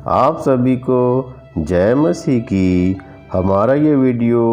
आप सभी को जय मसीह की। हमारा ये वीडियो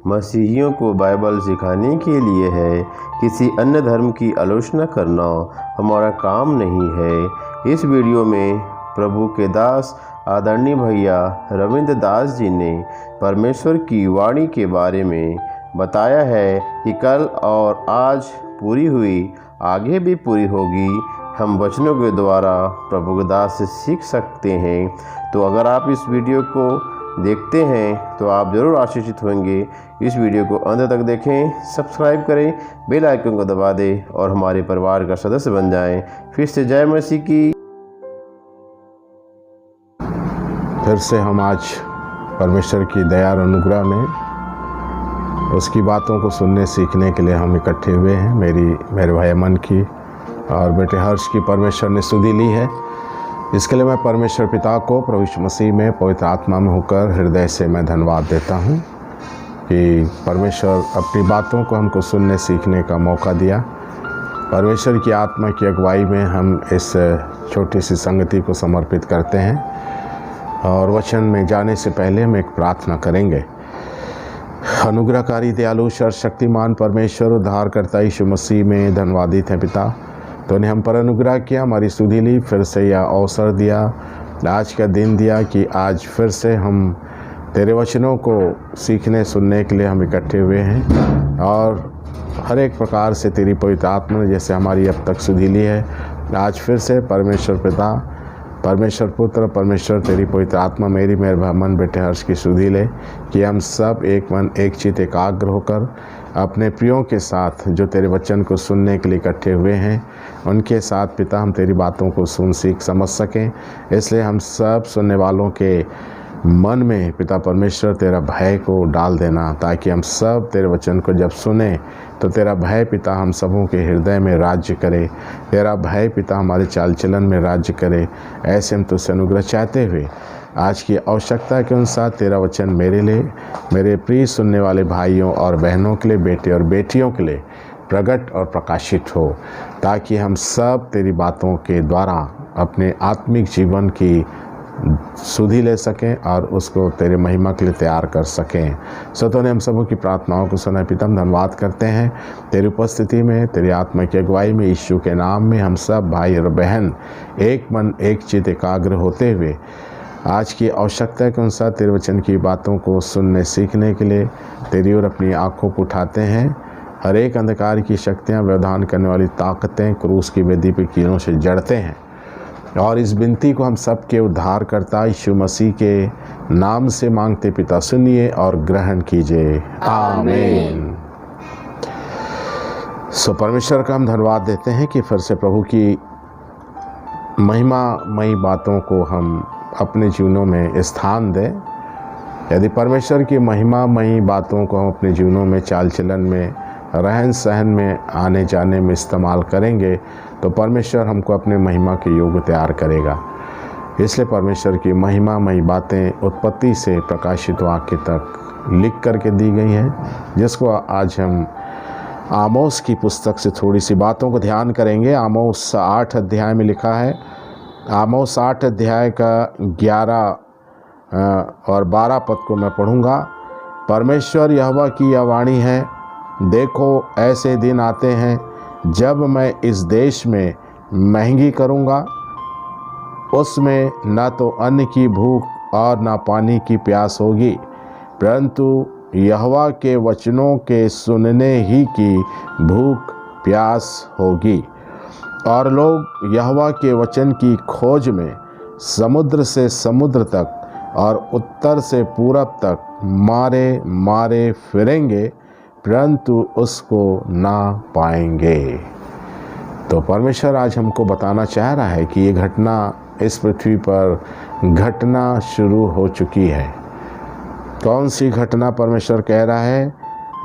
मसीहियों को बाइबल सिखाने के लिए है। किसी अन्य धर्म की आलोचना करना हमारा काम नहीं है। इस वीडियो में प्रभु के दास आदरणीय भैया रविंद्र दास जी ने परमेश्वर की वाणी के बारे में बताया है कि कल और आज पूरी हुई, आगे भी पूरी होगी। हम वचनों के द्वारा प्रभु के दास से सीख सकते हैं। तो अगर आप इस वीडियो को देखते हैं तो आप ज़रूर आशीषित होंगे। इस वीडियो को अंत तक देखें, सब्सक्राइब करें, बेल आइकन को दबा दें और हमारे परिवार का सदस्य बन जाएं। फिर से जय मसीह की। फिर से हम आज परमेश्वर की दया और अनुग्रह में उसकी बातों को सुनने सीखने के लिए हम इकट्ठे हुए हैं। मेरे भाई अमन की और बेटे हर्ष की परमेश्वर ने सुधि ली है। इसके लिए मैं परमेश्वर पिता को प्रभु यीशु मसीह में पवित्र आत्मा में होकर हृदय से मैं धन्यवाद देता हूँ कि परमेश्वर अपनी बातों को हमको सुनने सीखने का मौका दिया। परमेश्वर की आत्मा की अगुवाई में हम इस छोटी सी संगति को समर्पित करते हैं और वचन में जाने से पहले हम एक प्रार्थना करेंगे। अनुग्रहकारी दयालु सर्वशक्तिमान परमेश्वर उद्धारकर्ता यीशु मसीह में धन्यवादित है पिता। तो ने हम पर अनुग्रह किया, हमारी सुधि ली, फिर से यह अवसर दिया, आज का दिन दिया कि आज फिर से हम तेरे वचनों को सीखने सुनने के लिए हम इकट्ठे हुए हैं। और हर एक प्रकार से तेरी पवित्र आत्मा ने जैसे हमारी अब तक सुधि ली है, आज फिर से परमेश्वर पिता, परमेश्वर पुत्र, परमेश्वर तेरी पवित्र आत्मा मेरे मन बेटे हर्ष की सुधि ले कि हम सब एक मन एक चित एकाग्र होकर अपने प्रियों के साथ जो तेरे वचन को सुनने के लिए इकट्ठे हुए हैं उनके साथ पिता हम तेरी बातों को सुन सीख समझ सकें। इसलिए हम सब सुनने वालों के मन में पिता परमेश्वर तेरा भय को डाल देना, ताकि हम सब तेरे वचन को जब सुने तो तेरा भय पिता हम सबों के हृदय में राज्य करे, तेरा भय पिता हमारे चाल चलन में राज्य करे। ऐसे हम तुझसे अनुग्रह चाहते हुए आज की आवश्यकता के अनुसार तेरा वचन मेरे लिए, मेरे प्रिय सुनने वाले भाइयों और बहनों के लिए, बेटे और बेटियों के लिए प्रकट और प्रकाशित हो, ताकि हम सब तेरी बातों के द्वारा अपने आत्मिक जीवन की सुधि ले सकें और उसको तेरे महिमा के लिए तैयार कर सकें। सो ने हम सबों की प्रार्थनाओं को सुना पिता, हम धन्यवाद करते हैं तेरी उपस्थिति में, तेरी आत्मा की अगुवाई में, यीशु के नाम में हम सब भाई और बहन एक मन एक चित एकाग्र होते हुए आज की आवश्यकता के अनुसार तेरे वचन की बातों को सुनने सीखने के लिए तेरी ओर अपनी आँखों को उठाते हैं। हर एक अंधकार की शक्तियाँ, व्यवधान करने वाली ताकतें क्रूस की वेदी पर कीलों से जड़ते हैं। और इस विनती को हम सब के उद्धारकर्ता यीशु मसीह के नाम से मांगते पिता, सुनिए और ग्रहण कीजिए, आमीन। सो परमेश्वर का हम धन्यवाद देते हैं कि फिर से प्रभु की महिमामयी बातों को हम अपने जीवनों में स्थान दें। यदि परमेश्वर की महिमामयी बातों को हम अपने जीवनों में, चाल चलन में, रहन सहन में, आने जाने में इस्तेमाल करेंगे तो परमेश्वर हमको अपने महिमा के योग तैयार करेगा। इसलिए परमेश्वर की महिमामयी बातें उत्पत्ति से प्रकाशित वाक्य तक लिख करके दी गई हैं, जिसको आज हम आमोस की पुस्तक से थोड़ी सी बातों को ध्यान करेंगे। आमोस 8 अध्याय में लिखा है। आमोस 8 अध्याय का 11 और 12 पद को मैं पढ़ूंगा। परमेश्वर यहोवा की यह वाणी है, देखो ऐसे दिन आते हैं जब मैं इस देश में महंगी करूंगा, उसमें न तो अन्न की भूख और न पानी की प्यास होगी, परंतु यहोवा के वचनों के सुनने ही की भूख प्यास होगी। और लोग यहोवा के वचन की खोज में समुद्र से समुद्र तक और उत्तर से पूरब तक मारे मारे फिरेंगे, परंतु उसको ना पाएंगे। तो परमेश्वर आज हमको बताना चाह रहा है कि ये घटना इस पृथ्वी पर घटना शुरू हो चुकी है। कौन सी घटना परमेश्वर कह रहा है?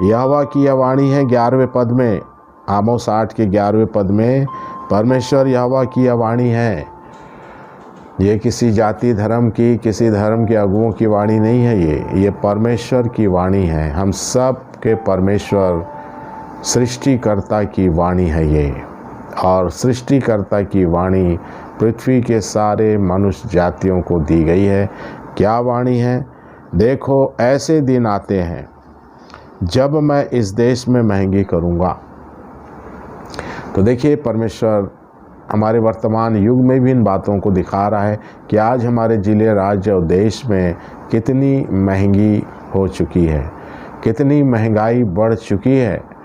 यहोवा की यह वाणी है 11वें पद में, आमोस 8 के 11वें पद में परमेश्वर यहोवा की यह वाणी है। ये किसी जाति धर्म की, किसी धर्म के अगुओं की वाणी नहीं है, ये परमेश्वर की वाणी है। हम सब के परमेश्वर सृष्टिकर्ता की वाणी है ये। और सृष्टिकर्ता की वाणी पृथ्वी के सारे मनुष्य जातियों को दी गई है। क्या वाणी है? देखो, ऐसे दिन आते हैं जब मैं इस देश में महंगी करूँगा। तो देखिए, परमेश्वर हमारे वर्तमान युग में भी इन बातों को दिखा रहा है कि आज हमारे ज़िले, राज्य और देश में कितनी महंगी हो चुकी है, कितनी महंगाई बढ़ चुकी है।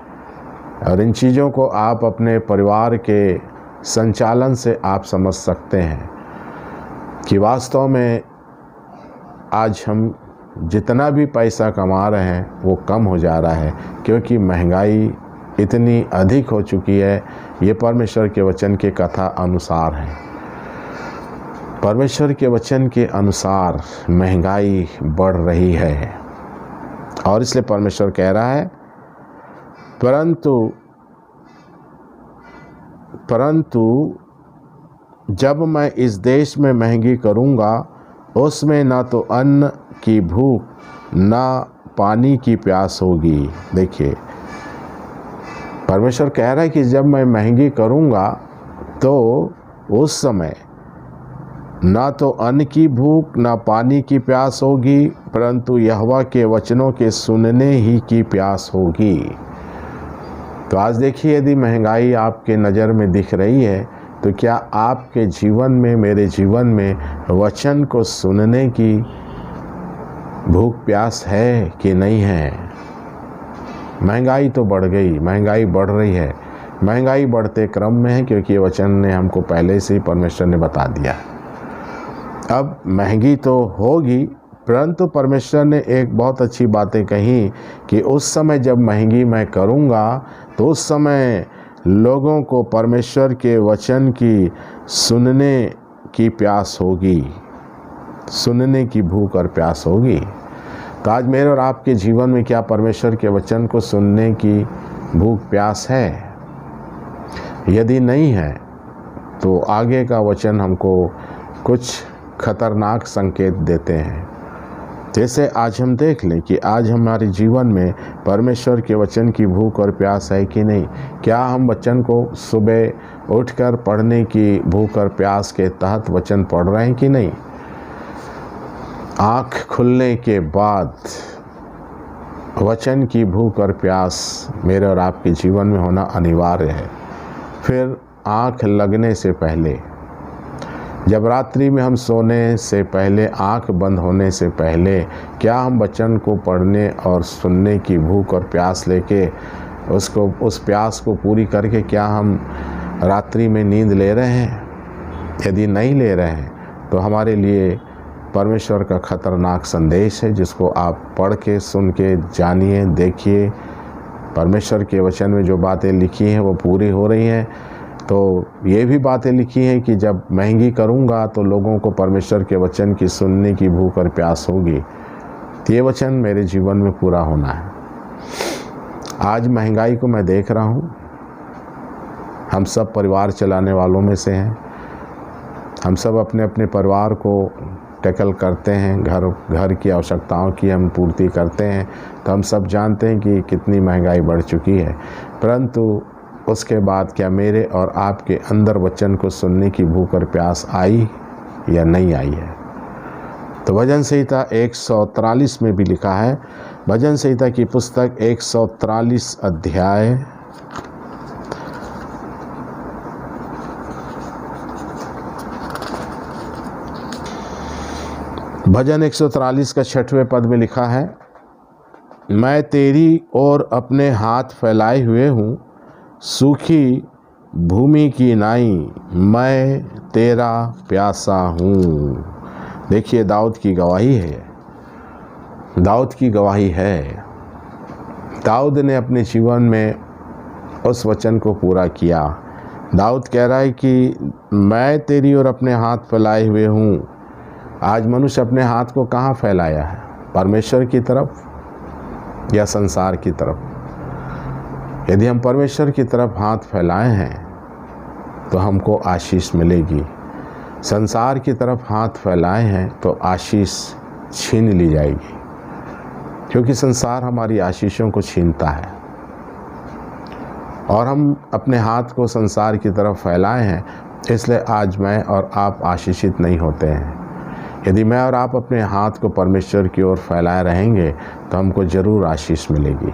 और इन चीज़ों को आप अपने परिवार के संचालन से आप समझ सकते हैं कि वास्तव में आज हम जितना भी पैसा कमा रहे हैं वो कम हो जा रहा है, क्योंकि महंगाई इतनी अधिक हो चुकी है। ये परमेश्वर के वचन के कथा अनुसार है। परमेश्वर के वचन के अनुसार महंगाई बढ़ रही है और इसलिए परमेश्वर कह रहा है, परंतु जब मैं इस देश में महंगी करूँगा, उसमें ना तो अन्न की भूख ना पानी की प्यास होगी। देखिए, परमेश्वर कह रहा है कि जब मैं महंगी करूँगा तो उस समय ना तो अन्न की भूख ना पानी की प्यास होगी, परंतु यहोवा के वचनों के सुनने ही की प्यास होगी। तो आज देखिए, यदि महंगाई आपके नज़र में दिख रही है तो क्या आपके जीवन में, मेरे जीवन में वचन को सुनने की भूख प्यास है कि नहीं है? महंगाई तो बढ़ गई, महंगाई बढ़ रही है, महंगाई बढ़ते क्रम में है, क्योंकि ये वचन ने हमको पहले से ही परमेश्वर ने बता दिया। अब महंगी तो होगी, परंतु परमेश्वर ने एक बहुत अच्छी बातें कही कि उस समय जब महंगी मैं करूँगा तो उस समय लोगों को परमेश्वर के वचन की सुनने की प्यास होगी, सुनने की भूख और प्यास होगी। तो आज मेरे और आपके जीवन में क्या परमेश्वर के वचन को सुनने की भूख प्यास है? यदि नहीं है तो आगे का वचन हमको कुछ खतरनाक संकेत देते हैं। जैसे आज हम देख लें कि आज हमारे जीवन में परमेश्वर के वचन की भूख और प्यास है कि नहीं। क्या हम वचन को सुबह उठकर पढ़ने की भूख और प्यास के तहत वचन पढ़ रहे हैं कि नहीं? आँख खुलने के बाद वचन की भूख और प्यास मेरे और आपके जीवन में होना अनिवार्य है। फिर आँख लगने से पहले, जब रात्रि में हम सोने से पहले, आँख बंद होने से पहले, क्या हम वचन को पढ़ने और सुनने की भूख और प्यास लेके उस प्यास को पूरी करके क्या हम रात्रि में नींद ले रहे हैं? यदि नहीं ले रहे हैं तो हमारे लिए परमेश्वर का खतरनाक संदेश है, जिसको आप पढ़ के, सुन के जानिए, देखिए। परमेश्वर के वचन में जो बातें लिखी हैं वो पूरी हो रही हैं। तो ये भी बातें लिखी हैं कि जब महंगी करूँगा तो लोगों को परमेश्वर के वचन की सुनने की भूख और प्यास होगी। तो ये वचन मेरे जीवन में पूरा होना है। आज महंगाई को मैं देख रहा हूँ, हम सब परिवार चलाने वालों में से हैं। हम सब अपने अपने परिवार को टैकल करते हैं, घर की आवश्यकताओं की हम पूर्ति करते हैं। तो हम सब जानते हैं कि कितनी महंगाई बढ़ चुकी है, परंतु उसके बाद क्या मेरे और आपके अंदर वचन को सुनने की भूख और प्यास आई या नहीं आई है? तो भजन संहिता 143 में भी लिखा है, भजन संहिता की पुस्तक 143 अध्याय भजन 143 का 6वें पद में लिखा है, मैं तेरी ओर अपने हाथ फैलाए हुए हूँ, सूखी भूमि की नाई मैं तेरा प्यासा हूँ। देखिए, दाऊद की गवाही है, दाऊद की गवाही है। दाऊद ने अपने जीवन में उस वचन को पूरा किया। दाऊद कह रहा है कि मैं तेरी ओर अपने हाथ फैलाए हुए हूँ। आज मनुष्य अपने हाथ को कहाँ फैलाया है? परमेश्वर की तरफ या संसार की तरफ? यदि हम परमेश्वर की तरफ हाथ फैलाए हैं तो हमको आशीष मिलेगी। संसार की तरफ हाथ फैलाए हैं तो आशीष छीन ली जाएगी, क्योंकि संसार हमारी आशीषों को छीनता है। और हम अपने हाथ को संसार की तरफ फैलाए हैं इसलिए आज मैं और आप आशीषित नहीं होते हैं। यदि मैं और आप अपने हाथ को परमेश्वर की ओर फैलाए रहेंगे तो हमको ज़रूर आशीष मिलेगी।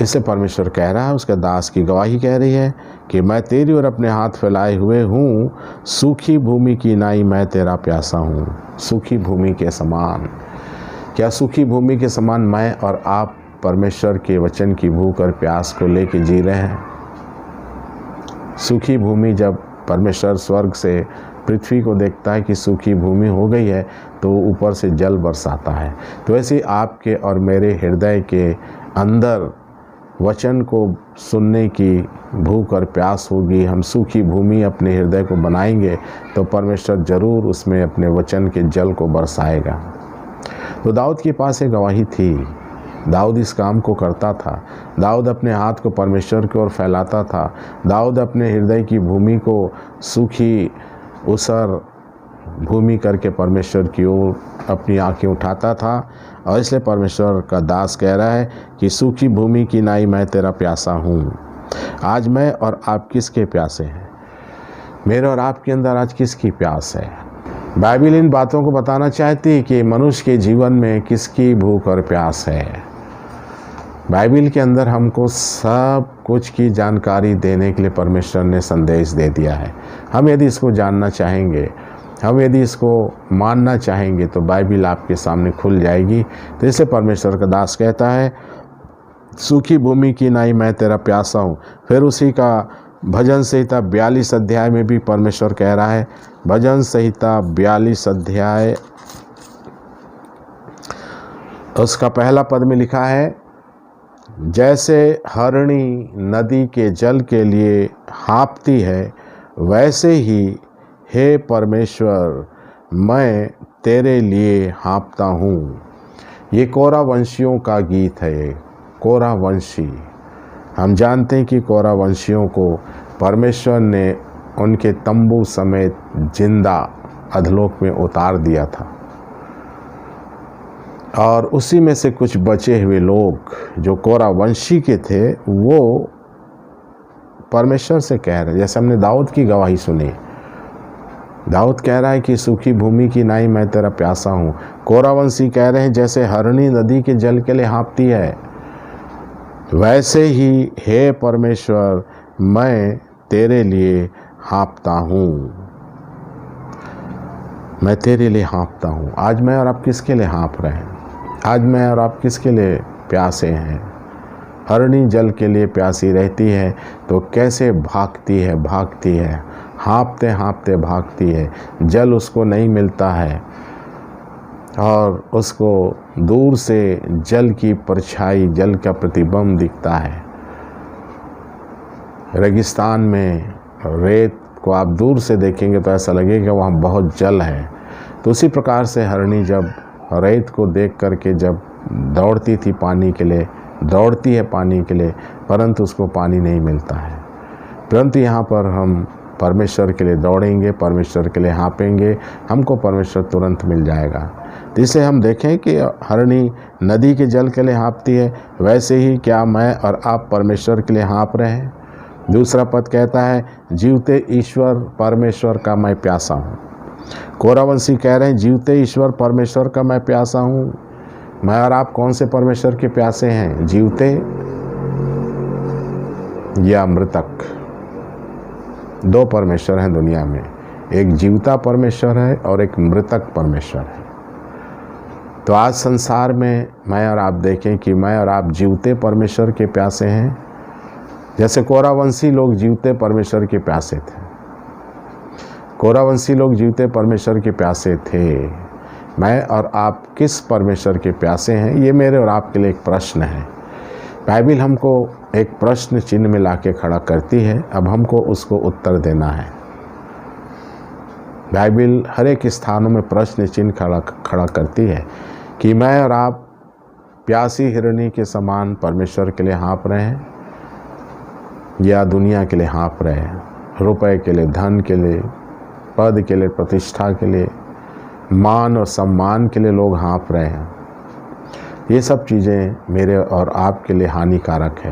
इससे परमेश्वर कह रहा है, उसका दास की गवाही कह रही है कि मैं तेरी ओर अपने हाथ फैलाए हुए हूँ, सूखी भूमि की नाई मैं तेरा प्यासा हूँ। सूखी भूमि के समान, क्या सूखी भूमि के समान मैं और आप परमेश्वर के वचन की भूख और प्यास को लेके जी रहे हैं? सूखी भूमि, जब परमेश्वर स्वर्ग से पृथ्वी को देखता है कि सूखी भूमि हो गई है तो ऊपर से जल बरसाता है। तो ऐसे आपके और मेरे हृदय के अंदर वचन को सुनने की भूख और प्यास होगी। हम सूखी भूमि अपने हृदय को बनाएंगे तो परमेश्वर ज़रूर उसमें अपने वचन के जल को बरसाएगा। तो दाऊद के पास एक गवाही थी। दाऊद इस काम को करता था। दाऊद अपने हाथ को परमेश्वर की ओर फैलाता था। दाऊद अपने हृदय की भूमि को सूखी ऊसर भूमि करके परमेश्वर की ओर अपनी आंखें उठाता था। और इसलिए परमेश्वर का दास कह रहा है कि सूखी भूमि की नाई मैं तेरा प्यासा हूँ। आज मैं और आप किसके प्यासे हैं? मेरे और आपके अंदर आज किसकी प्यास है? बाइबल इन बातों को बताना चाहती है कि मनुष्य के जीवन में किसकी भूख और प्यास है। बाइबल के अंदर हमको सब कुछ की जानकारी देने के लिए परमेश्वर ने संदेश दे दिया है। हम यदि इसको जानना चाहेंगे, हम यदि इसको मानना चाहेंगे तो बाइबल आपके सामने खुल जाएगी। तो इससे परमेश्वर का दास कहता है, सूखी भूमि की नाई मैं तेरा प्यासा हूँ। फिर उसी का भजन संहिता 42 अध्याय में भी परमेश्वर कह रहा है। भजन संहिता 42 अध्याय उसका पहला पद में लिखा है, जैसे हरणी नदी के जल के लिए हाँफती है, वैसे ही हे परमेश्वर मैं तेरे लिए हाँफता हूँ। ये कोरा वंशियों का गीत है। कोरा वंशी, हम जानते हैं कि कोरा वंशियों को परमेश्वर ने उनके तंबू समेत जिंदा अधलोक में उतार दिया था। और उसी में से कुछ बचे हुए लोग जो कोरा वंशी के थे वो परमेश्वर से कह रहे, जैसे हमने दाऊद की गवाही सुनी। दाऊद कह रहा है कि सूखी भूमि की नाई मैं तेरा प्यासा हूँ। कोरावंशी कह रहे हैं जैसे हरणी नदी के जल के लिए हाँफती है, वैसे ही हे परमेश्वर मैं तेरे लिए हाँफता हूँ। मैं तेरे लिए हाँफता हूँ। आज मैं और आप किसके लिए हाँफ रहे हैं? आज मैं और आप किसके लिए प्यासे हैं? हरणी जल के लिए प्यासी रहती है तो कैसे भागती है, हाँफते हाँफते भागती है। जल उसको नहीं मिलता है और उसको दूर से जल की परछाई, जल का प्रतिबिंब दिखता है। रेगिस्तान में रेत को आप दूर से देखेंगे तो ऐसा लगेगा वहाँ बहुत जल है। तो उसी प्रकार से हरणी जब रेत को देख करके जब दौड़ती थी पानी के लिए, दौड़ती है पानी के लिए, परंतु उसको पानी नहीं मिलता है। परंतु यहाँ पर हम परमेश्वर के लिए दौड़ेंगे, परमेश्वर के लिए हाँपेंगे, हमको परमेश्वर तुरंत मिल जाएगा। तो इसे हम देखें कि हरणी नदी के जल के लिए हाँपती है, वैसे ही क्या मैं और आप परमेश्वर के लिए हाँप रहे हैं? दूसरा पद कहता है, जीवते ईश्वर परमेश्वर का मैं प्यासा हूँ। कोरावंशी कह रहे हैं, जीवते ईश्वर परमेश्वर का मैं प्यासा हूँ। मैं और आप कौन से परमेश्वर के प्यासे हैं? जीवते या मृतक? दो परमेश्वर हैं दुनिया में, एक जीवता परमेश्वर है और एक मृतक परमेश्वर है। तो आज संसार में मैं और आप देखें कि मैं और आप जीवते परमेश्वर के प्यासे हैं, जैसे कोरावंशी लोग जीवते परमेश्वर के प्यासे थे। कोरावंशी लोग जीवते परमेश्वर के प्यासे थे। मैं और आप किस परमेश्वर के प्यासे हैं? ये मेरे और आपके लिए एक प्रश्न है। बाइबल हमको एक प्रश्न चिन्ह में लाके खड़ा करती है, अब हमको उसको उत्तर देना है। बाइबल हर एक स्थानों में प्रश्न चिन्ह खड़ा करती है कि मैं और आप प्यासी हिरणी के समान परमेश्वर के लिए हाँप रहे हैं या दुनिया के लिए हाँप रहे हैं, रुपए के लिए, धन के लिए, पद के लिए, प्रतिष्ठा के लिए, मान और सम्मान के लिए लोग हाँप रहे हैं। ये सब चीज़ें मेरे और आपके लिए हानिकारक है।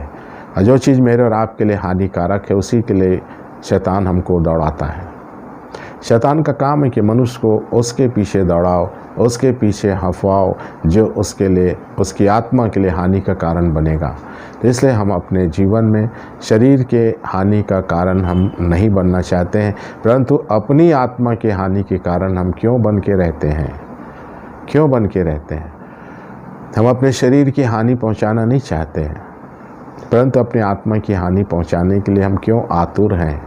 और जो चीज़ मेरे और आपके लिए हानिकारक है उसी के लिए शैतान हमको दौड़ाता है। शैतान का काम है कि मनुष्य को उसके पीछे दौड़ाओ, उसके पीछे हफवाओ जो उसके लिए, उसकी आत्मा के लिए हानि का कारण बनेगा। इसलिए हम अपने जीवन में शरीर के हानि का कारण हम नहीं बनना चाहते हैं, परंतु अपनी आत्मा के हानि के कारण हम क्यों बन के रहते हैं? क्यों बन के रहते हैं? हम अपने शरीर की हानि पहुंचाना नहीं चाहते हैं, परंतु अपनी आत्मा की हानि पहुंचाने के लिए हम क्यों आतुर हैं?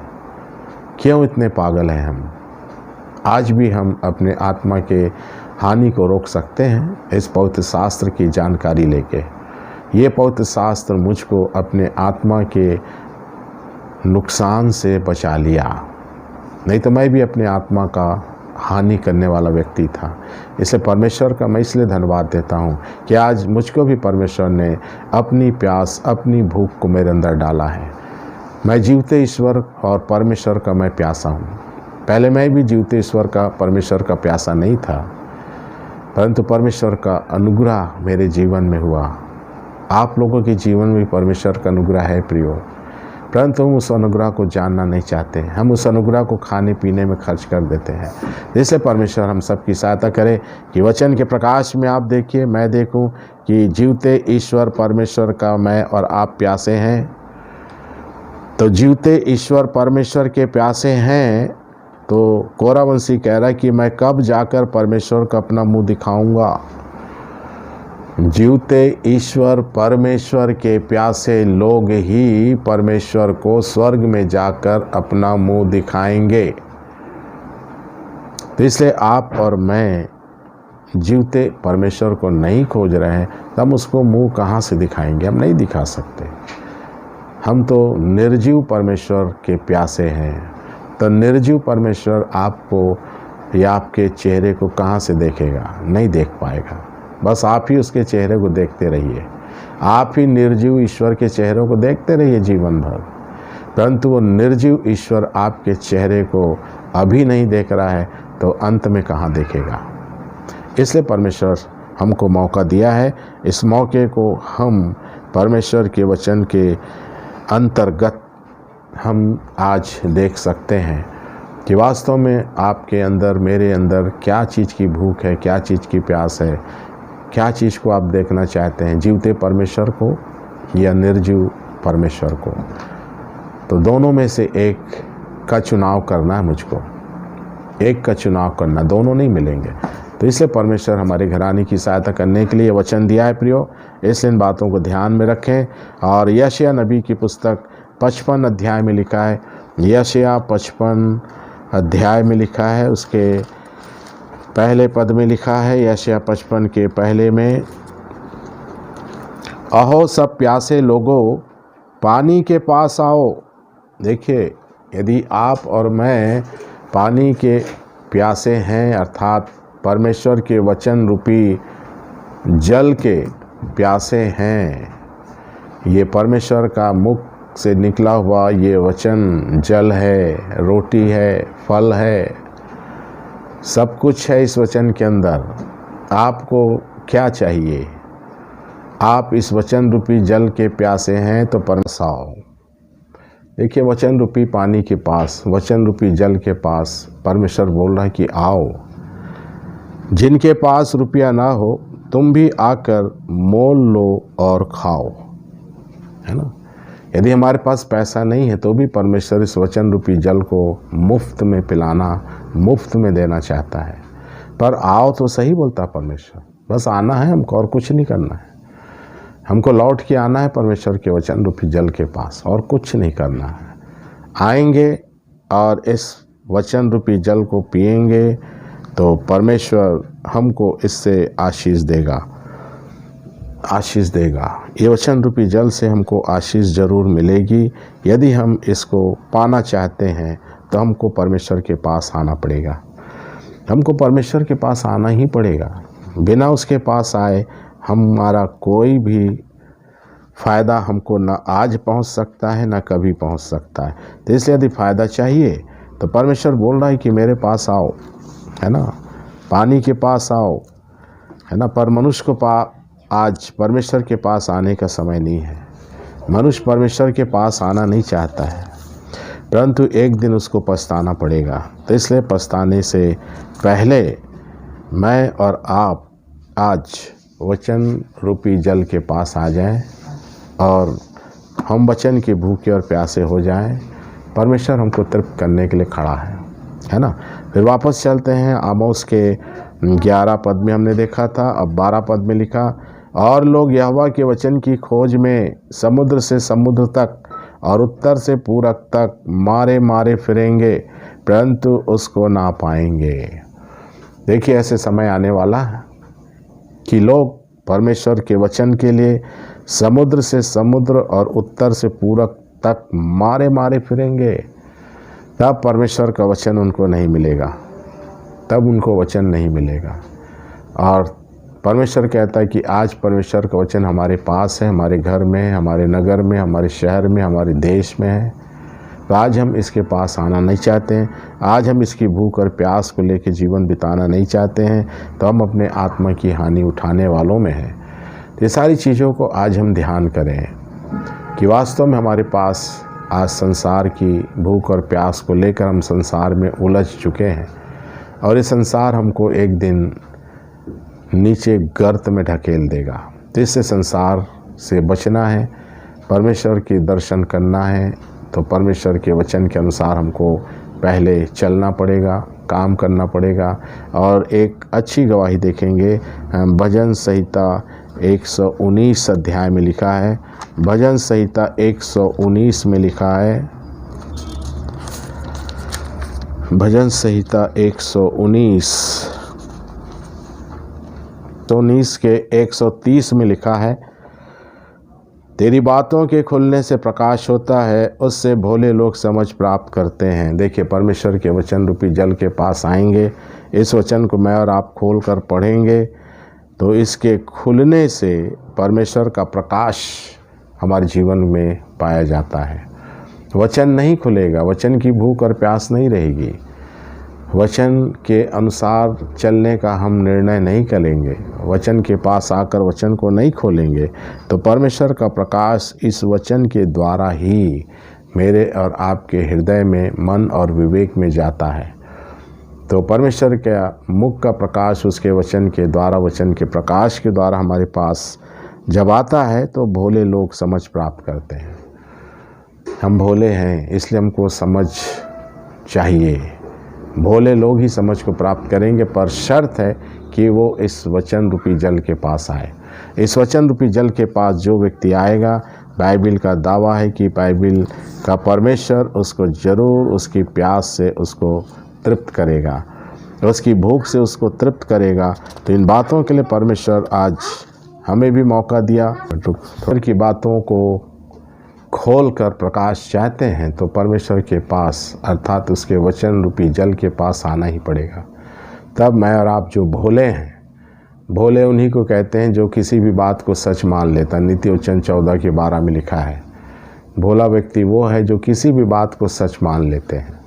क्यों इतने पागल हैं हम? आज भी हम अपने आत्मा के हानि को रोक सकते हैं इस पवित्र शास्त्र की जानकारी लेके। ये पवित्र शास्त्र मुझको अपने आत्मा के नुकसान से बचा लिया, नहीं तो मैं भी अपने आत्मा का हानि करने वाला व्यक्ति था। इसलिए परमेश्वर का मैं इसलिए धन्यवाद देता हूँ कि आज मुझको भी परमेश्वर ने अपनी प्यास, अपनी भूख को मेरे अंदर डाला है। मैं जीवते ईश्वर और परमेश्वर का मैं प्यासा हूँ। पहले मैं भी जीवते ईश्वर का, परमेश्वर का प्यासा नहीं था, परंतु परमेश्वर का अनुग्रह मेरे जीवन में हुआ। आप लोगों के जीवन में परमेश्वर का अनुग्रह है प्रियो, परंतु हम उस अनुग्रह को जानना नहीं चाहते। हम उस अनुग्रह को खाने पीने में खर्च कर देते हैं। जिससे परमेश्वर हम सबकी सहायता करे कि वचन के प्रकाश में आप देखिए, मैं देखूं कि जीवते ईश्वर परमेश्वर का मैं और आप प्यासे हैं। तो जीवते ईश्वर परमेश्वर के प्यासे हैं, तो कोरावंशी कह रहा है कि मैं कब जाकर परमेश्वर का अपना मुंह दिखाऊंगा। जीवते ईश्वर परमेश्वर के प्यासे लोग ही परमेश्वर को स्वर्ग में जाकर अपना मुंह दिखाएंगे। तो इसलिए आप और मैं जीवते परमेश्वर को नहीं खोज रहे हैं, तो हम उसको मुंह कहाँ से दिखाएंगे? हम नहीं दिखा सकते। हम तो निर्जीव परमेश्वर के प्यासे हैं। तो निर्जीव परमेश्वर आपको या आपके चेहरे को कहाँ से देखेगा? नहीं देख पाएगा। बस आप ही उसके चेहरे को देखते रहिए। आप ही निर्जीव ईश्वर के चेहरों को देखते रहिए जीवन भर, परंतु वो निर्जीव ईश्वर आपके चेहरे को अभी नहीं देख रहा है तो अंत में कहाँ देखेगा? इसलिए परमेश्वर हमको मौका दिया है। इस मौके को हम परमेश्वर के वचन के अंतर्गत हम आज देख सकते हैं कि वास्तव में आपके अंदर, मेरे अंदर क्या चीज़ की भूख है, क्या चीज़ की प्यास है, क्या चीज़ को आप देखना चाहते हैं, जीवते परमेश्वर को या निर्जीव परमेश्वर को। तो दोनों में से एक का चुनाव करना है मुझको, एक का चुनाव करना, दोनों नहीं मिलेंगे। तो इसलिए परमेश्वर हमारे घराने की सहायता करने के लिए वचन दिया है प्रियो। इसलिए इन बातों को ध्यान में रखें। और यशायाह नबी की पुस्तक 55 अध्याय में लिखा है, यशायाह 55 अध्याय में लिखा है, उसके पहले पद में लिखा है, यशायाह 55 के पहले में, अहो सब प्यासे लोगों पानी के पास आओ। देखिए, यदि आप और मैं पानी के प्यासे हैं, अर्थात परमेश्वर के वचन रूपी जल के प्यासे हैं, ये परमेश्वर का मुख से निकला हुआ ये वचन जल है, रोटी है, फल है, सब कुछ है इस वचन के अंदर। आपको क्या चाहिए? आप इस वचन रूपी जल के प्यासे हैं तो परमेश्वर आओ। देखिए, वचन रूपी पानी के पास, वचन रूपी जल के पास परमेश्वर बोल रहा है कि आओ। जिनके पास रुपया ना हो तुम भी आकर मोल लो और खाओ, है ना। यदि हमारे पास पैसा नहीं है तो भी परमेश्वर इस वचन रूपी जल को मुफ्त में पिलाना, मुफ्त में देना चाहता है। पर आओ तो सही बोलता परमेश्वर, बस आना है हमको और कुछ नहीं करना है। हमको लौट के आना है परमेश्वर के वचन रूपी जल के पास और कुछ नहीं करना है। आएंगे और इस वचन रूपी जल को पिएंगे तो परमेश्वर हमको इससे आशीष देगा, आशीष देगा। ये वचन रूपी जल से हमको आशीष ज़रूर मिलेगी। यदि हम इसको पाना चाहते हैं तो हमको परमेश्वर के पास आना पड़ेगा, हमको परमेश्वर के पास आना ही पड़ेगा। बिना उसके पास आए हमारा कोई भी फ़ायदा हमको न आज पहुंच सकता है न कभी पहुंच सकता है। तो इसलिए यदि फ़ायदा चाहिए तो परमेश्वर बोल रहा है कि मेरे पास आओ, है ना, पानी के पास आओ, है ना। पर मनुष्य को आज परमेश्वर के पास आने का समय नहीं है। मनुष्य परमेश्वर के पास आना नहीं चाहता है। परंतु एक दिन उसको पछताना पड़ेगा। तो इसलिए पछताने से पहले मैं और आप आज वचन रूपी जल के पास आ जाएं और हम वचन के भूखे और प्यासे हो जाएं। परमेश्वर हमको तृप्त करने के लिए खड़ा है ना। फिर वापस चलते हैं, आमोस के 11 पद में हमने देखा था, अब 12 पद में लिखा, और लोग यहोवा के वचन की खोज में समुद्र से समुद्र तक और उत्तर से पूरब तक मारे मारे फिरेंगे, परंतु उसको ना पाएंगे। देखिए, ऐसे समय आने वाला है कि लोग परमेश्वर के वचन के लिए समुद्र से समुद्र और उत्तर से पूरब तक मारे मारे फिरेंगे, तब परमेश्वर का वचन उनको नहीं मिलेगा, तब उनको वचन नहीं मिलेगा। और परमेश्वर कहता है कि आज परमेश्वर का वचन हमारे पास है, हमारे घर में, हमारे नगर में, हमारे शहर में, हमारे देश में है। तो आज हम इसके पास आना नहीं चाहते हैं, आज हम इसकी भूख और प्यास को लेकर जीवन बिताना नहीं चाहते हैं, तो हम अपने आत्मा की हानि उठाने वालों में हैं। ये सारी चीज़ों को आज हम ध्यान करें कि वास्तव में हमारे पास आज संसार की भूख और प्यास को लेकर हम संसार में उलझ चुके हैं, और ये संसार हमको एक दिन नीचे गर्त में ढकेल देगा। तो इससे संसार से बचना है, परमेश्वर के दर्शन करना है, तो परमेश्वर के वचन के अनुसार हमको पहले चलना पड़ेगा, काम करना पड़ेगा। और एक अच्छी गवाही देखेंगे, भजन संहिता 119 अध्याय में लिखा है, भजन संहिता 119 में लिखा है, भजन संहिता 119 के 130 में लिखा है, तेरी बातों के खुलने से प्रकाश होता है, उससे भोले लोग समझ प्राप्त करते हैं। देखिए, परमेश्वर के वचन रूपी जल के पास आएंगे, इस वचन को मैं और आप खोल कर पढ़ेंगे, तो इसके खुलने से परमेश्वर का प्रकाश हमारे जीवन में पाया जाता है। वचन नहीं खुलेगा, वचन की भूख और प्यास नहीं रहेगी, वचन के अनुसार चलने का हम निर्णय नहीं करेंगे, वचन के पास आकर वचन को नहीं खोलेंगे, तो परमेश्वर का प्रकाश इस वचन के द्वारा ही मेरे और आपके हृदय में, मन और विवेक में जाता है। तो परमेश्वर के मुख का प्रकाश उसके वचन के द्वारा, वचन के प्रकाश के द्वारा हमारे पास जब आता है, तो भोले लोग समझ प्राप्त करते हैं। हम भोले हैं, इसलिए हमको समझ चाहिए। भोले लोग ही समझ को प्राप्त करेंगे, पर शर्त है कि वो इस वचन रूपी जल के पास आए। इस वचन रूपी जल के पास जो व्यक्ति आएगा, बाइबिल का दावा है कि बाइबिल का परमेश्वर उसको ज़रूर उसकी प्यास से उसको तृप्त करेगा, उसकी भूख से उसको तृप्त करेगा। तो इन बातों के लिए परमेश्वर आज हमें भी मौका दिया। परमेश्वर की बातों को खोल कर प्रकाश चाहते हैं, तो परमेश्वर के पास अर्थात उसके वचन रूपी जल के पास आना ही पड़ेगा। तब मैं और आप जो भोले हैं, भोले उन्हीं को कहते हैं जो किसी भी बात को सच मान लेता। नीति वचन 14 के 12 में लिखा है, भोला व्यक्ति वो है जो किसी भी बात को सच मान लेते हैं।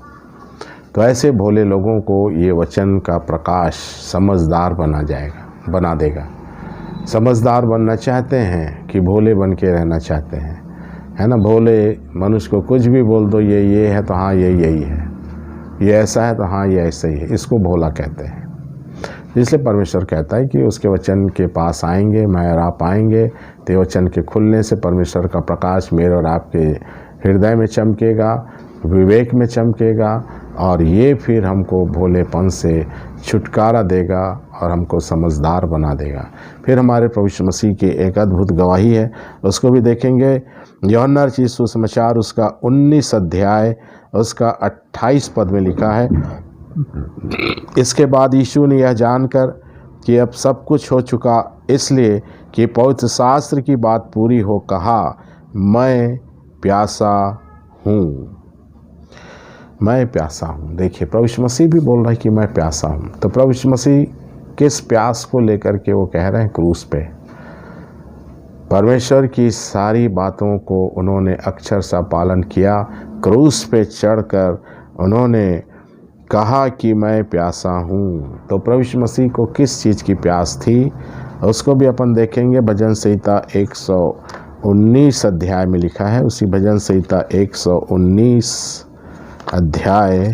तो ऐसे भोले लोगों को ये वचन का प्रकाश समझदार बना देगा। समझदार बनना चाहते हैं कि भोले बन के रहना चाहते हैं, है ना। भोले मनुष्य को कुछ भी बोल दो, ये है तो हाँ ये यही है, ये ऐसा है तो हाँ ये ऐसा ही है, इसको भोला कहते हैं। इसलिए परमेश्वर कहता है कि उसके वचन के पास आएंगे, मैं और आप आएंगे, तो वचन के खुलने से परमेश्वर का प्रकाश मेरे और आपके हृदय में चमकेगा, विवेक में चमकेगा, और ये फिर हमको भोलेपन से छुटकारा देगा और हमको समझदार बना देगा। फिर हमारे प्रभु यीशु मसीह की एक अद्भुत गवाही है, उसको भी देखेंगे। यूहन्ना रचित सुसमाचार उसका 19 अध्याय उसका 28 पद में लिखा है, इसके बाद यीशु ने यह जानकर कि अब सब कुछ हो चुका, इसलिए कि पवित्र शास्त्र की बात पूरी हो, कहा, मैं प्यासा हूँ, मैं प्यासा हूँ। देखिए, प्रभु यीशु मसीह भी बोल रहा है कि मैं प्यासा हूँ। तो प्रभु यीशु मसीह किस प्यास को लेकर के वो कह रहे हैं? क्रूस पे परमेश्वर की सारी बातों को उन्होंने अक्षर सा पालन किया। क्रूस पे चढ़कर उन्होंने कहा कि मैं प्यासा हूँ। तो प्रभु यीशु मसीह को किस चीज़ की प्यास थी, उसको भी अपन देखेंगे। भजन संहिता 119 अध्याय में लिखा है, उसी भजन संहिता 119 अध्याय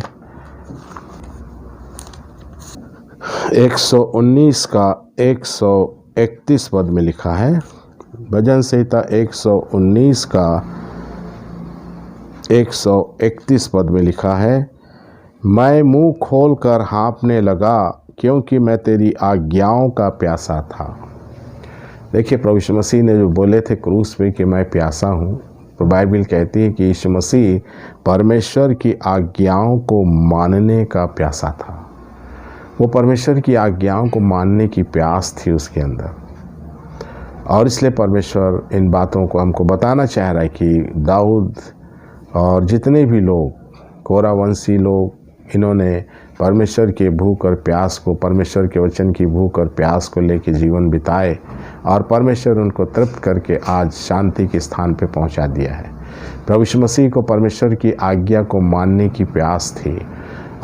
119 का 131 पद में लिखा है। भजन संहिता 119 का 131 पद में लिखा है, मैं मुंह खोलकर हाँफने लगा क्योंकि मैं तेरी आज्ञाओं का प्यासा था। देखिए, प्रभु यीशु मसीह ने जो बोले थे क्रूस पे कि मैं प्यासा हूँ, तो बाइबल कहती है कि यीशु मसीह परमेश्वर की आज्ञाओं को मानने का प्यासा था। वो परमेश्वर की आज्ञाओं को मानने की प्यास थी उसके अंदर, और इसलिए परमेश्वर इन बातों को हमको बताना चाह रहा है कि दाऊद और जितने भी लोग कोरावंशी लोग, इन्होंने परमेश्वर के भूख और प्यास को, परमेश्वर के वचन की भूख और प्यास को लेकर जीवन बिताए, और परमेश्वर उनको तृप्त करके आज शांति के स्थान पे पहुंचा दिया है। प्रभु यीशु मसीह को परमेश्वर की आज्ञा को मानने की प्यास थी,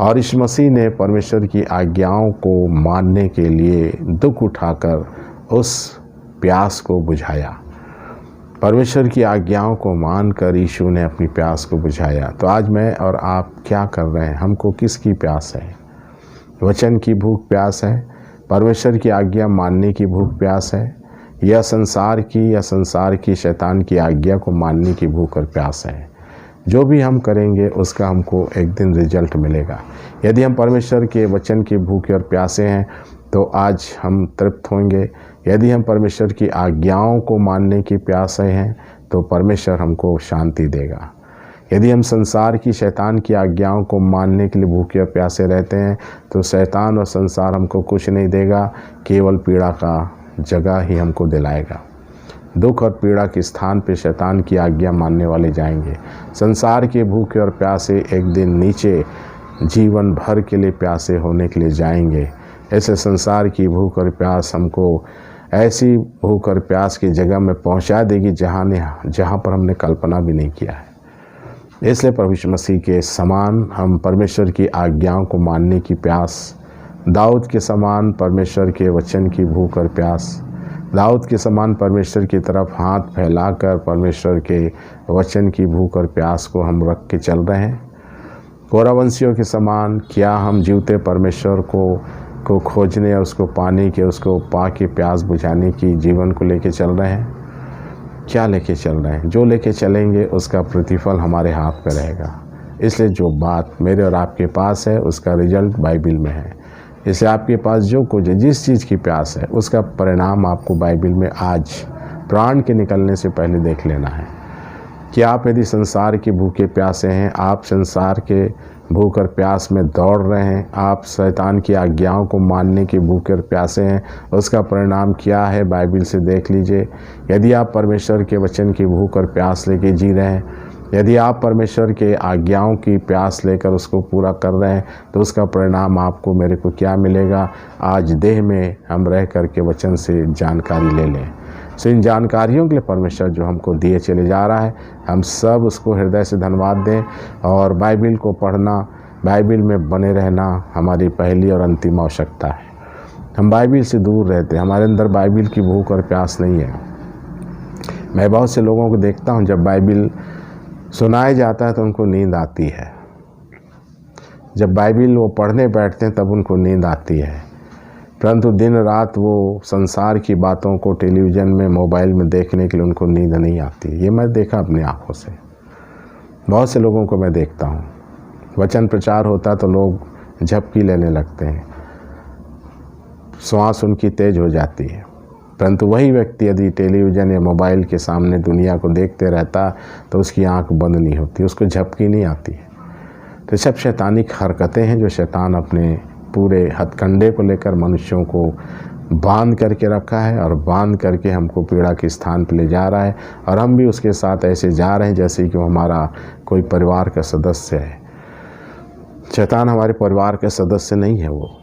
और यीशु मसीह ने परमेश्वर की आज्ञाओं को मानने के लिए दुख उठाकर उस प्यास को बुझाया। परमेश्वर की आज्ञाओं को मानकर यीशु ने अपनी प्यास को बुझाया। तो आज मैं और आप क्या कर रहे हैं? हमको किसकी प्यास है? वचन की भूख प्यास है, परमेश्वर की आज्ञा मानने की भूख प्यास है, या संसार की शैतान की आज्ञा को मानने की भूख और प्यास है? जो भी हम करेंगे उसका हमको एक दिन रिजल्ट मिलेगा। यदि हम परमेश्वर के वचन की भूखे और प्यासे हैं तो आज हम तृप्त होंगे। यदि हम परमेश्वर की आज्ञाओं को मानने की प्यासे हैं तो परमेश्वर हमको शांति देगा। यदि हम संसार की, शैतान की आज्ञाओं को मानने के लिए भूखे और प्यासे रहते हैं तो शैतान और संसार हमको कुछ नहीं देगा, केवल पीड़ा का जगह ही हमको दिलाएगा। दुख और पीड़ा के स्थान पे शैतान की आज्ञा मानने वाले जाएंगे। संसार के भूखे और प्यासे एक दिन नीचे जीवन भर के लिए प्यासे होने के लिए जाएंगे। ऐसे संसार की भूख और प्यास हमको ऐसी भूख और प्यास की जगह में पहुंचा देगी जहां पर हमने कल्पना भी नहीं किया है। इसलिए प्रभु यीशु मसीह के समान हम परमेश्वर की आज्ञाओं को मानने की प्यास, दाऊद के समान परमेश्वर के वचन की भूख और प्यास, दाऊद के समान परमेश्वर की तरफ हाथ फैलाकर परमेश्वर के वचन की भूख और प्यास को हम रख के चल रहे हैं। कोरावंशियों के समान क्या हम जीवते परमेश्वर को खोजने और उसको पाने के, उसको पा के प्यास बुझाने की जीवन को लेके चल रहे हैं? क्या लेके चल रहे हैं? जो लेके चलेंगे उसका प्रतिफल हमारे हाथ में रहेगा। इसलिए जो बात मेरे और आपके पास है उसका रिजल्ट बाइबल में है। इसलिए आपके पास जो कुछ है, जिस चीज़ की प्यास है, उसका परिणाम आपको बाइबल में आज प्राण के निकलने से पहले देख लेना है। कि आप यदि संसार के भूखे प्यासे हैं, आप संसार के भूख और प्यास में दौड़ रहे हैं, आप शैतान की आज्ञाओं को मानने के भूखे और प्यासे हैं, उसका परिणाम क्या है बाइबल से देख लीजिए। यदि आप परमेश्वर के वचन की भूख और प्यास लेके जी रहे हैं, यदि आप परमेश्वर के आज्ञाओं की प्यास लेकर उसको पूरा कर रहे हैं, तो उसका परिणाम आपको, मेरे को क्या मिलेगा? आज देह में हम रह कर के वचन से जानकारी ले लें। सो इन जानकारियों के लिए परमेश्वर जो हमको दिए चले जा रहा है, हम सब उसको हृदय से धन्यवाद दें। और बाइबल को पढ़ना, बाइबल में बने रहना हमारी पहली और अंतिम आवश्यकता है। हम बाइबल से दूर रहते हैं, हमारे अंदर बाइबल की भूख और प्यास नहीं है। मैं बहुत से लोगों को देखता हूँ, जब बाइबल सुनाया जाता है तो उनको नींद आती है। जब बाइबल वो पढ़ने बैठते हैं तब उनको नींद आती है, परंतु दिन रात वो संसार की बातों को टेलीविज़न में, मोबाइल में देखने के लिए उनको नींद नहीं आती। ये मैं देखा अपनी आँखों से, बहुत से लोगों को मैं देखता हूँ। वचन प्रचार होता तो लोग झपकी लेने लगते हैं, श्वास उनकी तेज हो जाती है। परंतु वही व्यक्ति यदि टेलीविज़न या मोबाइल के सामने दुनिया को देखते रहता तो उसकी आंख बंद नहीं होती, उसको झपकी नहीं आती है। तो सब शैतानिक हरकतें हैं जो शैतान अपने पूरे हथकंडे को लेकर मनुष्यों को बांध करके रखा है, और बांध करके हमको पीड़ा के स्थान पर ले जा रहा है। और हम भी उसके साथ ऐसे जा रहे हैं जैसे कि वो हमारा कोई परिवार का सदस्य है। शैतान हमारे परिवार का सदस्य नहीं है। वो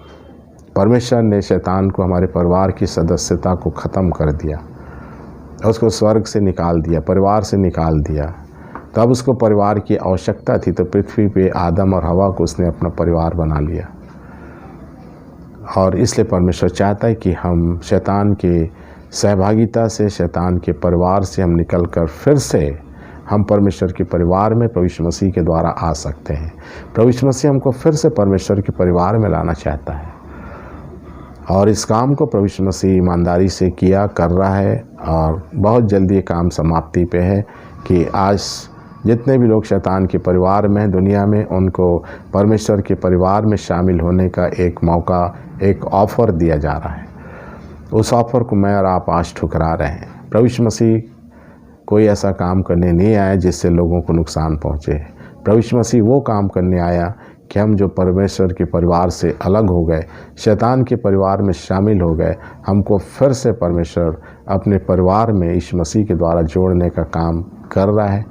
परमेश्वर ने शैतान को हमारे परिवार की सदस्यता को ख़त्म कर दिया, उसको स्वर्ग से निकाल दिया, परिवार से निकाल दिया। तो अब उसको परिवार की आवश्यकता थी, तो पृथ्वी पे आदम और हवा को उसने अपना परिवार बना लिया। और इसलिए परमेश्वर चाहता है कि हम शैतान के सहभागिता से, शैतान के परिवार से हम निकलकर फिर से हम परमेश्वर के परिवार में प्रभु यीशु मसीह के द्वारा आ सकते हैं। प्रभु यीशु मसीह हमको फिर से परमेश्वर के परिवार में लाना चाहता है और इस काम को प्रभु यीशु मसीह ईमानदारी से कर रहा है और बहुत जल्दी ये काम समाप्ति पे है कि आज जितने भी लोग शैतान के परिवार में दुनिया में, उनको परमेश्वर के परिवार में शामिल होने का एक मौका, एक ऑफ़र दिया जा रहा है। उस ऑफ़र को मैं और आप आज ठुकरा रहे हैं। प्रभु यीशु मसीह कोई ऐसा काम करने नहीं आया जिससे लोगों को नुकसान पहुँचे। प्रभु यीशु मसीह वो काम करने आया कि हम जो परमेश्वर के परिवार से अलग हो गए, शैतान के परिवार में शामिल हो गए, हमको फिर से परमेश्वर अपने परिवार में यीशु मसीह के द्वारा जोड़ने का काम कर रहा है।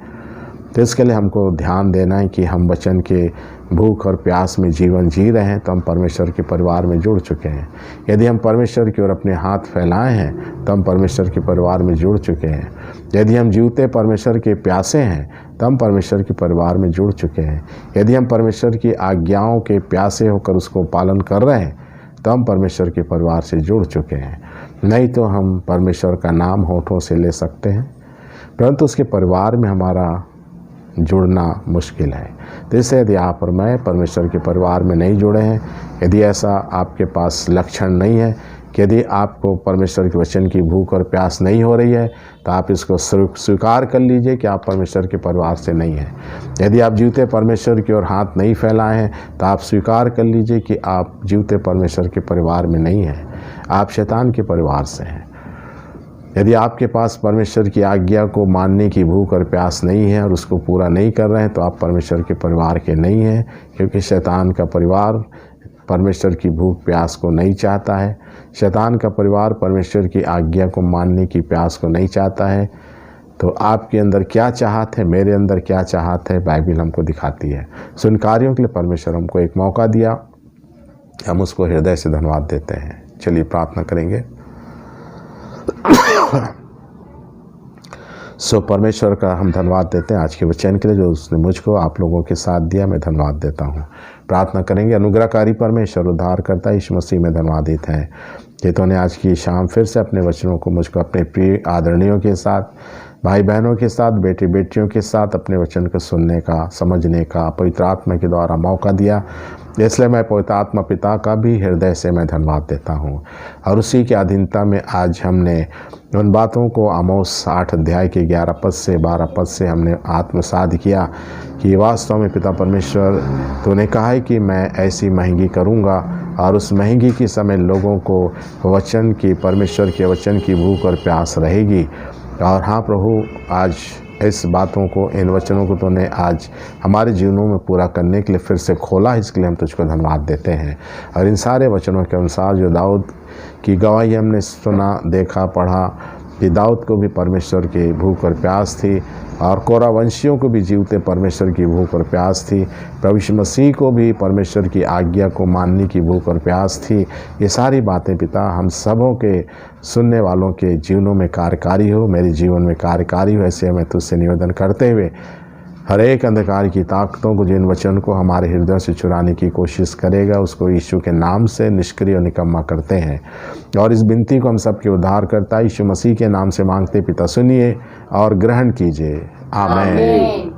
तो इसके लिए हमको ध्यान देना है कि हम वचन के भूख और प्यास में जीवन जी रहे हैं तो हम परमेश्वर के परिवार में जुड़ चुके हैं। यदि हम परमेश्वर की ओर अपने हाथ फैलाए हैं तो हम परमेश्वर के परिवार में जुड़ चुके हैं। यदि हम जीवते परमेश्वर के प्यासे हैं तो हम परमेश्वर के परिवार में जुड़ चुके हैं। यदि हम परमेश्वर की आज्ञाओं के प्यासे होकर उसको पालन कर रहे हैं तो हम परमेश्वर के परिवार से जुड़ चुके हैं। नहीं तो हम परमेश्वर का नाम होठों से ले सकते हैं परंतु उसके परिवार में हमारा जुड़ना मुश्किल है। तो इससे यदि आप और मैं परमेश्वर के परिवार में नहीं जुड़े हैं, यदि ऐसा आपके पास लक्षण नहीं है कि यदि आपको परमेश्वर के वचन की भूख और प्यास नहीं हो रही है तो आप इसको स्वीकार कर लीजिए कि आप परमेश्वर के परिवार से नहीं हैं। यदि आप जीवते परमेश्वर की ओर हाथ नहीं फैलाए हैं तो आप स्वीकार कर लीजिए कि आप जीवते परमेश्वर के परिवार में नहीं हैं, आप शैतान के परिवार से हैं। यदि आपके पास परमेश्वर की आज्ञा को मानने की भूख और प्यास नहीं है और उसको पूरा नहीं कर रहे हैं तो आप परमेश्वर के परिवार के नहीं हैं, क्योंकि शैतान का परिवार परमेश्वर की भूख प्यास को नहीं चाहता है। शैतान का परिवार परमेश्वर की आज्ञा को मानने की प्यास को नहीं चाहता है। तो आपके अंदर क्या चाहत है, मेरे अंदर क्या चाहत है, बाइबल हमको दिखाती है। सो इन कार्यों के लिए परमेश्वर हमको एक मौका दिया, हम उसको हृदय से धन्यवाद देते हैं। चलिए प्रार्थना करेंगे। परमेश्वर का हम धन्यवाद देते हैं आज के वचन के लिए जो उसने मुझको आप लोगों के साथ दिया। मैं धन्यवाद देता हूँ। प्रार्थना करेंगे। अनुग्रहकारी परमेश्वर, उद्धार करता यीशु मसीह में धन्यवादित है कि तूने आज की शाम फिर से अपने वचनों को मुझको अपने प्रिय आदरणीयों के साथ, भाई बहनों के साथ, बेटे बेटियों के साथ अपने वचन को सुनने का, समझने का पवित्र आत्मा के द्वारा मौका दिया। इसलिए मैं पवित्र आत्मा पिता का भी हृदय से मैं धन्यवाद देता हूँ। और उसी की अधीनता में आज हमने उन बातों को आमोस 8 अध्याय के 11 पद से 12 पद से हमने आत्मसात किया कि वास्तव में पिता परमेश्वर तूने कहा है कि मैं ऐसी महंगी करूँगा और उस महंगी के समय लोगों को वचन की, परमेश्वर के वचन की भूख और प्यास रहेगी। और हाँ प्रभु, आज इस बातों को, इन वचनों को तूने आज हमारे जीवनों में पूरा करने के लिए फिर से खोला, इसके लिए हम तुझको धन्यवाद देते हैं। और इन सारे वचनों के अनुसार जो दाऊद की गवाही हमने सुना, देखा, पढ़ा कि दाऊद को भी परमेश्वर की भूख और प्यास थी और कोरा वंशियों को भी जीवते परमेश्वर की भूख और प्यास थी। प्रभु यीशु मसीह को भी परमेश्वर की आज्ञा को मानने की भूख और प्यास थी। ये सारी बातें पिता हम सबों के सुनने वालों के जीवनों में कार्यकारी हो, मेरे जीवन में कार्यकारी हो, ऐसे मैं तुझसे निवेदन करते हुए हर एक अंधकार की ताकतों को, जिन वचन को हमारे हृदय से चुराने की कोशिश करेगा, उसको यीशु के नाम से निष्क्रिय और निकम्मा करते हैं। और इस विनती को हम सबके उद्धार करता यीशु मसीह के नाम से मांगते पिता, सुनिए और ग्रहण कीजिए। आमीन।